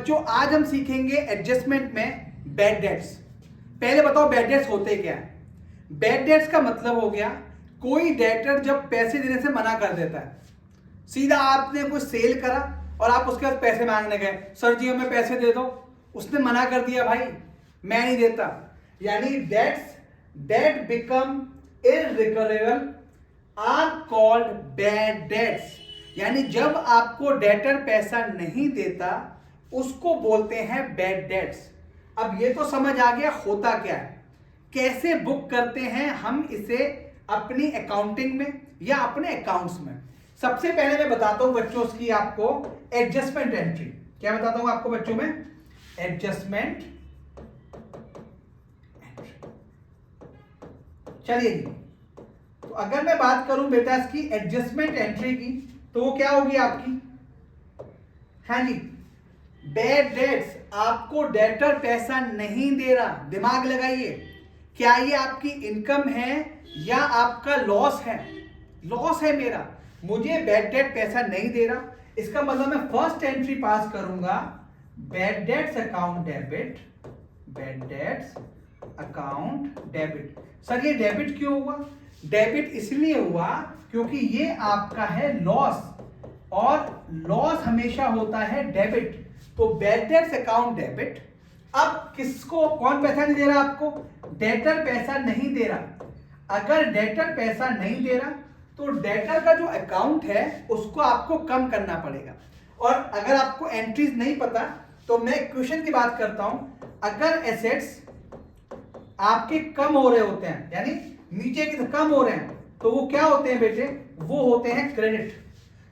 बच्चों आज हम सीखेंगे एडजस्टमेंट में बैड डेट्स। पहले बताओ बैड डेट्स होते क्या है। बैड डेट्स का मतलब हो गया कोई डेटर जब पैसे देने से मना कर देता है। सीधा आपने कोई सेल करा और आप उसके बाद पैसे मांगने गए, सर जी हमें पैसे दे दो, उसने मना कर दिया, भाई मैं नहीं देता। यानी debts that become irrecoverable are called bad debts. यानी जब आपको डेटर पैसा नहीं देता उसको बोलते हैं बैड डेट्स। अब ये तो समझ आ गया होता क्या है, कैसे बुक करते हैं हम इसे अपनी अकाउंटिंग में या अपने अकाउंट्स में। सबसे पहले मैं बताता हूं बच्चों उसकी आपको एडजस्टमेंट एंट्री। क्या बताता हूं आपको बच्चों में? Adjustment entry. चलिए जी, तो अगर मैं बात करूं बेटा इसकी एडजस्टमेंट एंट्री की तो वो क्या होगी आपकी? हाँ जी, बैड डेट्स, आपको डेटर पैसा नहीं दे रहा। दिमाग लगाइए, क्या ये आपकी इनकम है या आपका लॉस है? लॉस है मेरा, मुझे बैड डेट पैसा नहीं दे रहा। इसका मतलब मैं फर्स्ट एंट्री पास करूंगा bad debts account debit, bad debts account debit. Sir ये डेबिट क्यों हुआ? डेबिट इसलिए हुआ क्योंकि ये आपका है लॉस, और लॉस हमेशा होता है डेबिट। तो बैड डेट्स अकाउंट डेबिट। अब किसको कौन पैसा नहीं दे रहा? आपको डेटर पैसा नहीं दे रहा। अगर डेटर पैसा नहीं दे रहा तो डेटर का जो अकाउंट है उसको आपको कम करना पड़ेगा। और अगर आपको एंट्रीज नहीं पता तो मैं क्वेश्चन की बात करता हूं। अगर एसेट्स आपके कम हो रहे होते हैं, यानी नीचे की कम हो रहे हैं, तो वो क्या होते हैं बेटे? वो होते हैं क्रेडिट।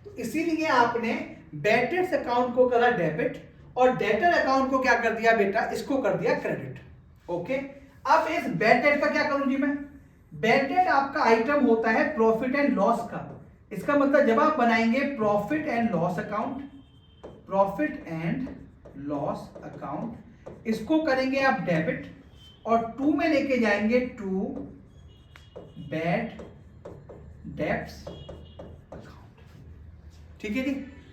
तो इसीलिए आपने बैड डेट्स अकाउंट को करा डेबिट और डेटर अकाउंट को क्या कर दिया बेटा? इसको कर दिया क्रेडिट। ओके, अब इस बैड डेट का क्या करूं जी मैं? बैड डेट आपका आइटम होता है प्रॉफिट एंड लॉस का। इसका मतलब जब आप बनाएंगे profit and loss account, profit and loss account, इसको करेंगे आप डेबिट और टू में लेके जाएंगे टू बैड डेट्स अकाउंट। ठीक है जी,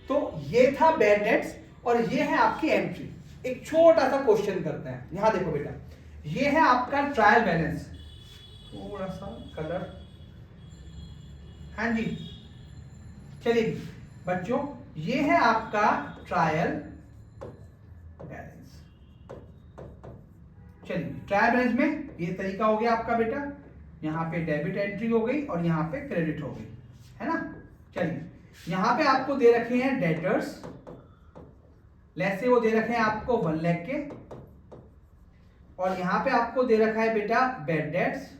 तो ये था बैड डेट्स और ये है आपकी एंट्री। एक छोटा सा क्वेश्चन करते हैं। यहां देखो बेटा, ये है आपका ट्रायल बैलेंस। थोड़ा सा कलर, हाँ जी, चलिए बच्चों, ये है आपका ट्रायल बैलेंस। चलिए ट्रायल बैलेंस में ये तरीका हो गया आपका बेटा, यहां पे डेबिट एंट्री हो गई और यहां पे क्रेडिट हो गई, है ना। चलिए यहां पे आपको दे रखे हैं डेटर्स, लेट्स से वो दे रखे हैं आपको 1 लाख के, और यहां पे आपको दे रखा है बेटा बैड डेट्स,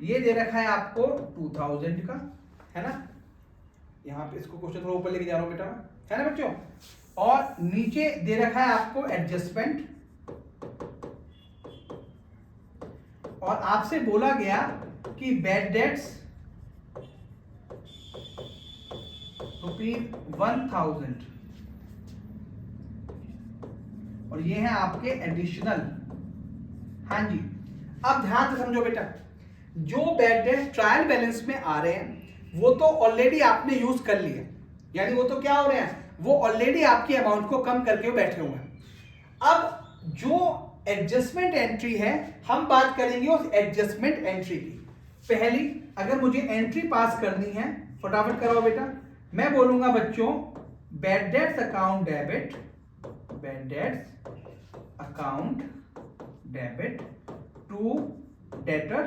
ये दे रखा है आपको 2000 का, है ना। यहां पे इसको क्वेश्चन थोड़ा ऊपर लेके जा रहा हूं बेटा, है ना बच्चों। और नीचे दे रखा है आपको एडजस्टमेंट, और आपसे बोला गया कि बैड डेट्स ₹1000, और ये है आपके एडिशनल। हाँ जी, अब ध्यान से समझो बेटा, जो बैड डेट ट्रायल बैलेंस में आ रहे हैं वो तो ऑलरेडी आपने यूज कर लिए, यानी वो तो क्या हो रहे हैं, वो ऑलरेडी आपकी अमाउंट को कम करके बैठे हुए हैं। अब जो एडजस्टमेंट एंट्री है, हम बात करेंगे उस एडजस्टमेंट एंट्री की। पहली अगर मुझे एंट्री पास करनी है, फटाफट करो बेटा। मैं बोलूंगा बच्चों bad debts account debit, bad debts account debit to debtor.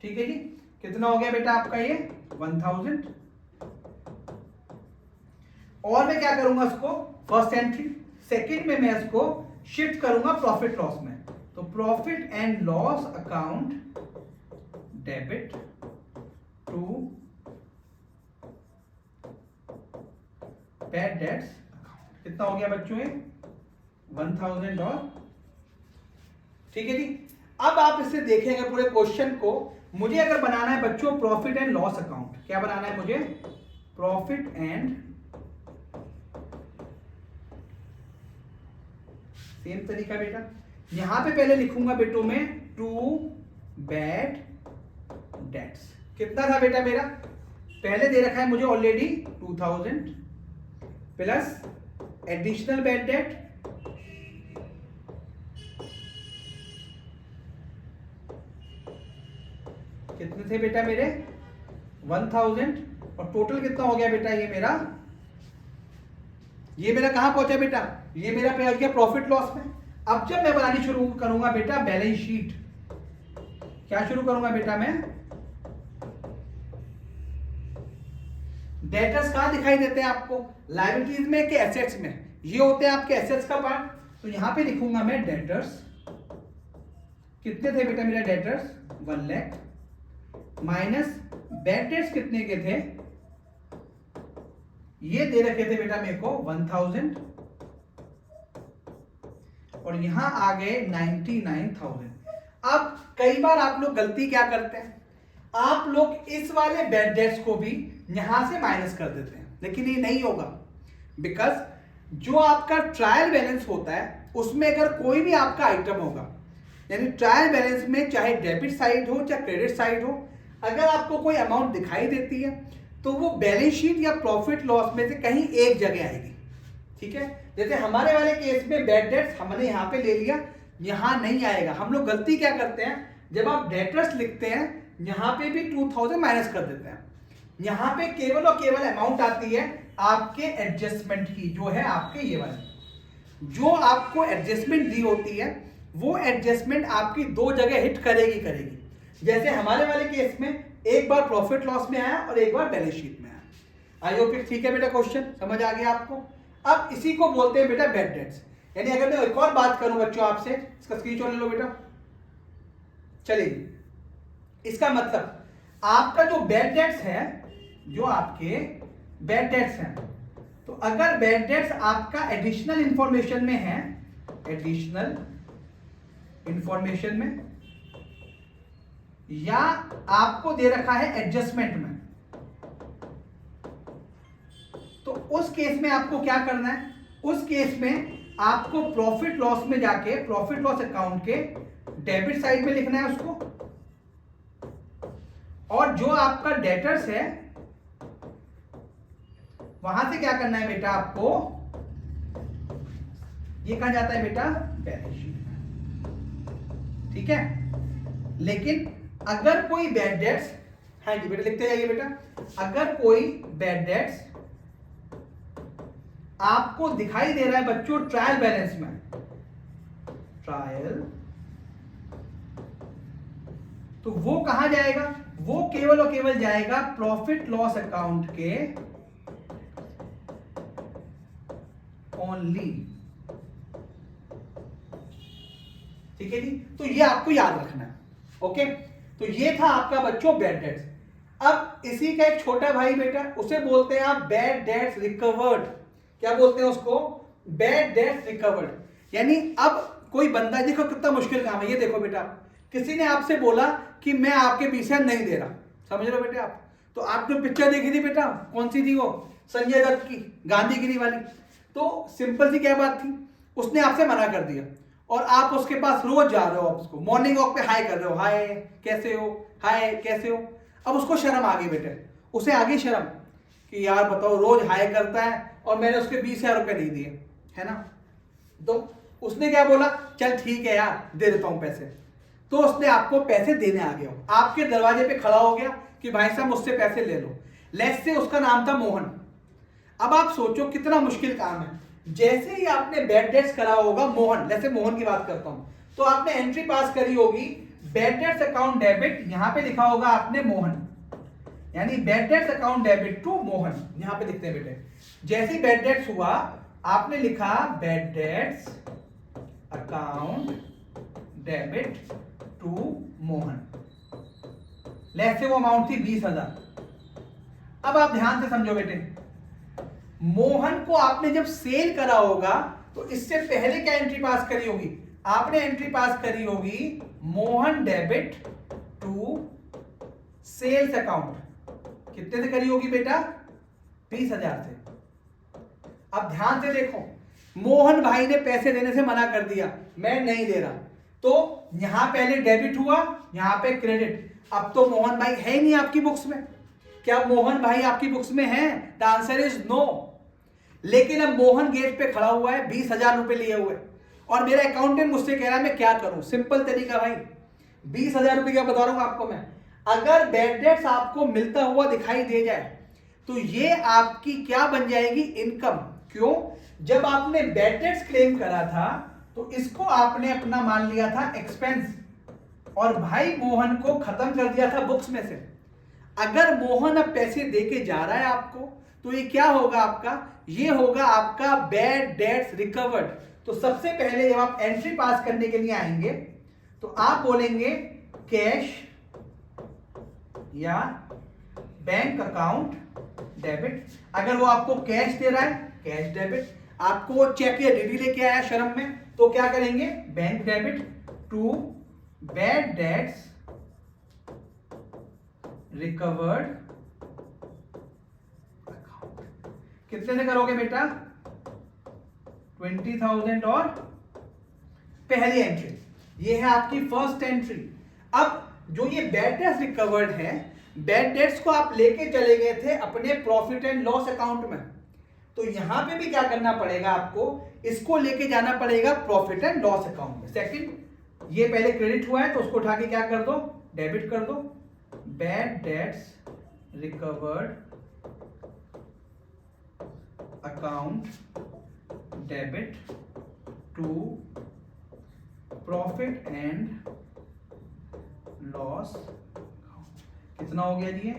ठीक है जी, कितना हो गया बेटा आपका ये 1000। और मैं क्या करूंगा इसको, फर्स्ट एंट्री, सेकंड में मैं इसको शिफ्ट करूंगा प्रॉफिट लॉस में। तो profit and loss account debit to bad debts account. कितना हो गया बच्चों ये 1000 और, ठीक है जी। अब आप इससे देखेंगे पूरे क्वेश्चन को। मुझे अगर बनाना है बच्चों प्रॉफिट एंड लॉस अकाउंट, क्या बनाना है मुझे? प्रॉफिट एंड, सेम तरीका बेटा, यहां पे पहले लिखूंगा बेटों में टू बैड डेट्स। कितना था बेटा मेरा? पहले दे रखा है मुझे already 2000, plus additional bad debt कितने थे बेटा मेरे 1000 और टोटल कितना हो गया बेटा ये मेरा कहां पहुंचा बेटा, ये मेरा पहुंच गया प्रॉफिट लॉस में। अब जब मैं बनानी शुरू करूंगा बेटा बैलेंस शीट, क्या शुरू करूंगा बेटा मैं, डेटर्स कहां दिखाई देते हैं आपको, लायबिलिटीज में कि एसेट्स में, ये होते हैं आपके एसेट्स का पार्ट। तो यहां पे लिखूंगा मैं डेटर्स, कितने थे बेटा मेरा debtors 1 lakh, minus bad debts कितने के थे, ये दे रखे थे बेटा मेरे को 1000 और यहां आ गए 99,000। अब कई बार आप लोग गलती क्या करते हैं, आप लोग इस वाले बैड डेट्स को भी यहां से माइनस कर देते हैं, लेकिन ये नहीं होगा, बिकॉज जो आपका ट्रायल बैलेंस होता है उसमें अगर कोई भी आपका आइटम होगा, यानी ट्रायल बैलेंस में चाहे डेबिट साइड हो चाहे क्रेडिट साइड हो, अगर आपको कोई अमाउंट दिखाई देती है तो वो बैलेंस शीट या प्रॉफिट लॉस में से कहीं एक जगह आएगी। ठीक है, जैसे हमारे वाले केस में बैड डेट्स हमने यहां पे ले लिया, यहां नहीं आएगा। हम लोग गलती क्या करते हैं, जब आप डेटर्स लिखते हैं यहां पे भी 2000 माइनस कर देते हैं, यहां पे केवल और केवल अमाउंट आती है आपके एडजस्टमेंट की, जो है आपके ये वाली, जो आपको एडजस्टमेंट दी होती है वो एडजस्टमेंट आपकी दो जगह हिट करेगी। जैसे हमारे वाले केस में एक बार प्रॉफिट लॉस में आया और एक बार बैलेंस शीट में आया। आई होप ठीक है बेटा, क्वेश्चन समझ आ गया आपको। अब इसी को बोलते हैं बेटा बैड डेट्स। यानी अगर मैं एक और बात करूं बच्चों आपसे, इसका स्क्रीनशॉट ले लो बेटा, चलिए, इसका मतलब आपका जो बैड डेट्स है, जो आपके बैड डेट्स हैं, तो अगर बैड डेट्स आपका एडिशनल इंफॉर्मेशन में है, एडिशनल इंफॉर्मेशन में, या आपको दे रखा है एडजस्टमेंट में, तो उस केस में आपको क्या करना है, उस केस में आपको प्रॉफिट लॉस में जाके प्रॉफिट लॉस अकाउंट के डेबिट साइड में लिखना है उसको, और जो आपका डेटर्स है वहां से क्या करना है बेटा आपको, ये कहां जाता है बेटा बैलेंस शीट में। ठीक है, लेकिन अगर कोई बैड डेट्स, हाँ जी बेटा लिखते जाइए बेटा, अगर कोई बैड डेट्स आपको दिखाई दे रहा है बच्चों ट्रायल बैलेंस में, ट्रायल, तो वो कहां जाएगा, वो केवल और केवल जाएगा प्रॉफिट लॉस अकाउंट के ओनली। ठीक है जी, तो ये आपको याद रखना है। ओके, तो ये था आपका बच्चों बैड डेट्स। अब इसी का एक छोटा भाई बेटा, उसे बोलते हैं आप बैड डेट्स रिकवर्ड। क्या बोलते हैं उसको, बैड डेट्स रिकवर्ड। यानी अब कोई बंदा, देखो कितना मुश्किल काम है ये, देखो बेटा, किसी ने आपसे बोला कि मैं आपके पीछे नहीं दे रहा, समझ लो बेटे आप, तो आपने पिक्चर देखी थी बेटा, कौन सी थी वो, संजय दत्त की गांधीगिरी वाली। तो सिंपल सी क्या बात थी, उसने आपसे मना कर दिया और आप उसके पास रोज जा रहे हो, आप उसको मॉर्निंग वॉक पे हाय कर रहे हो, हाय कैसे हो, हाय कैसे हो। अब उसको शर्म आ गई बेटे, उसे आ गई शर्म कि यार बताओ रोज हाय करता है और मैंने उसके 20,000 रुपए नहीं दिए, है ना। तो उसने क्या बोला, चल ठीक है यार दे देता हूं पैसे। तो उसने आपको पैसे देने आ गया, आपके दरवाजे पे खड़ा हो गया कि भाई साहब मुझसे पैसे ले लो। लेट्स से उसका नाम था मोहन। अब आप सोचो कितना मुश्किल काम है, जैसे ही आपने बैड डेट्स करा होगा मोहन, जैसे मोहन की बात करता हूं, तो आपने एंट्री पास करी होगी बैड डेट्स अकाउंट डेबिट, यहां पे लिखा होगा आपने मोहन, यानी bad debts account debit to Mohan, यहां पे लिखते हैं बेटे। जैसे ही बैड डेट्स हुआ आपने लिखा bad debts account debit to Mohan, let's say वो अमाउंट थी 20,000। अब आप ध्यान से समझो बेटे, मोहन को आपने जब सेल करा होगा तो इससे पहले क्या एंट्री पास करी होगी, आपने एंट्री पास करी होगी Mohan debit to sales account. कितने से करी होगी बेटा, 20,000 से। अब ध्यान से देखो, मोहन भाई ने पैसे देने से मना कर दिया, मैं नहीं दे रहा, तो यहां पहले डेबिट हुआ, यहां पे क्रेडिट। अब तो मोहन भाई है ही नहीं आपकी बुक्स में। क्या मोहन भाई आपकी बुक्स में है, द आंसर इज नो। लेकिन अब मोहन गेट पे खड़ा हुआ है 20,000 रुपए लिए हुए और मेरा अकाउंटेंट मुझसे कह रहा है मैं क्या करूं। सिंपल तरीका भाई, 20,000 रुपए क्या बता रहा हूं आपको मैं, अगर बैड डेट्स आपको मिलता हुआ दिखाई दे जाए तो ये आपकी क्या बन जाएगी, इनकम। क्यों? जब आपने बैड डेट्स क्लेम करा था तो इसको आपने अपना मान लिया था एक्सपेंस और भाई मोहन को खत्म कर दिया था बुक्स में से। अगर मोहन अब पैसे देके जा रहा है आपको तो ये क्या होगा आपका, ये होगा आपका बैड डेट्स रिकवर्ड। तो सबसे पहले जब आप एंट्री पास करने के लिए आएंगे तो आप बोलेंगे कैश या बैंक अकाउंट डेबिट। अगर वो आपको कैश दे रहा है कैश डेबिट, आपको वो चेक या डीडी लेके आया शर्म में तो क्या करेंगे, bank debit to bad debts recovered account. कितने से करोगे बेटा, 20,000 और पहली एंट्री, ये है आपकी फर्स्ट एंट्री। अब जो ये बैड डेट्स रिकवर्ड है, बैड डेट्स को आप लेके चले गए थे अपने प्रॉफिट एंड लॉस अकाउंट में, तो यहां पे भी क्या करना पड़ेगा आपको, इसको लेके जाना पड़ेगा प्रॉफिट एंड लॉस अकाउंट में। सेकंड, ये पहले क्रेडिट हुआ है तो उसको उठा के क्या कर दो, डेबिट कर दो, bad debts recovered account debit to profit and loss. कितना हो गया जी?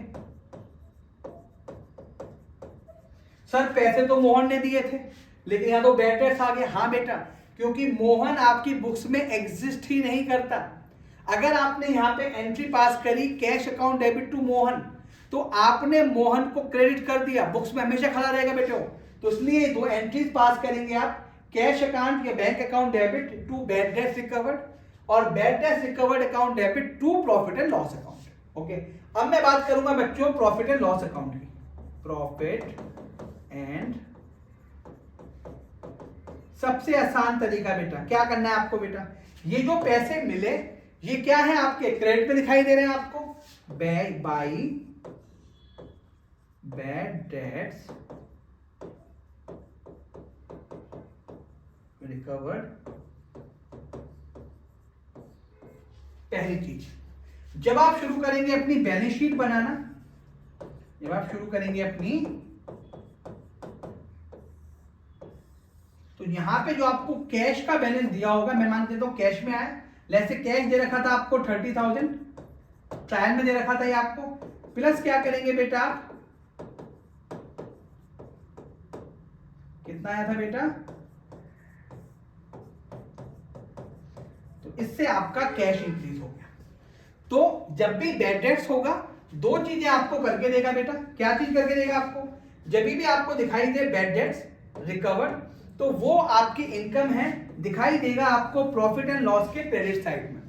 सर पैसे तो मोहन ने दिए थे लेकिन यहां तो बैड डेट्स आ गए। हाँ बेटा, क्योंकि मोहन आपकी बुक्स में एग्जिस्ट ही नहीं करता। अगर आपने यहां पे एंट्री पास करी cash account debit to Mohan तो आपने मोहन को क्रेडिट कर दिया, बुक्स में हमेशा खड़ा रहेगा बेटो। तो इसलिए दो एंट्रीज पास करेंगे आप, कैश अकाउंट या bank account debit to bad debts recovered और bad debts recovered account debit to profit and loss account. Okay, अब मैं बात करूंगा बच्चों प्रॉफिट एंड लॉस अकाउंट की। प्रॉफिट एंड सबसे आसान तरीका बेटा क्या करना है आपको, बेटा ये जो पैसे मिले ये क्या है आपके क्रेडिट पे दिखाई दे रहे हैं आपको, बाई बैड डेट्स रिकवर्ड। पहली चीज, जब आप शुरू करेंगे अपनी बैलेंस शीट बनाना, जब आप शुरू करेंगे अपनी, तो यहां पे जो आपको कैश का बैलेंस दिया होगा, मैं मान लेता हूं कैश में आया, जैसे कैश दे रखा था आपको 30,000, ट्रायल में दे रखा था ये आपको, प्लस क्या करेंगे बेटा आप, कितना आया था बेटा, तो इससे आपका कैश इंक्रीज हो गया। तो जब भी बैड डेट्स होगा दो चीजें आपको करके देगा बेटा। क्या चीज करके देगा आपको, जब भी आपको दिखाई दे बैड डेट्स रिकवर्ड तो वो आपकी इनकम है, दिखाई देगा आपको प्रॉफिट एंड लॉस के क्रेडिट साइड में।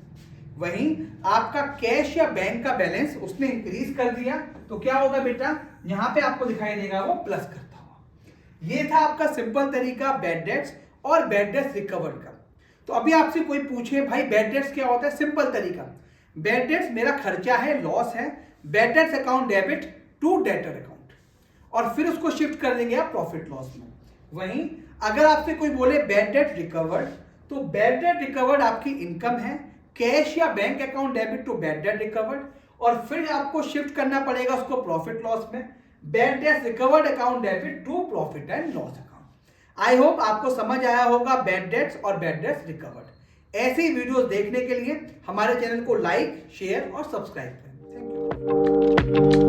वहीं आपका कैश या बैंक का बैलेंस उसने इंक्रीज कर दिया तो क्या होगा बेटा, यहां पे आपको दिखाई देगा वो प्लस करता हुआ। ये था आपका सिंपल तरीका बैड डेट्स और बैड डेट्स रिकवर्ड का। तो अभी आपसे कोई पूछे भाई बैड डेट्स क्या होता है, सिंपल तरीका, बैड डेट्स मेरा खर्चा है, लॉस है, bad debts account debit to debtor account और फिर उसको शिफ्ट कर देंगे आप प्रॉफिट लॉस में। वहीं अगर आपसे कोई बोले बैड डेट रिकवर्ड तो बैड डेट रिकवर्ड आपकी इनकम है, कैश या bank account debit to bad debt recovered और फिर आपको शिफ्ट करना पड़ेगा उसको प्रॉफिट लॉस में, bad debt recovered account debit to profit and loss account. I hope आपको समझ आया होगा बैड डेट्स और बैड डेट्स रिकवर्ड। ऐसी वीडियोस देखने के लिए हमारे चैनल को लाइक, शेयर और सब्सक्राइब करें। Thank you.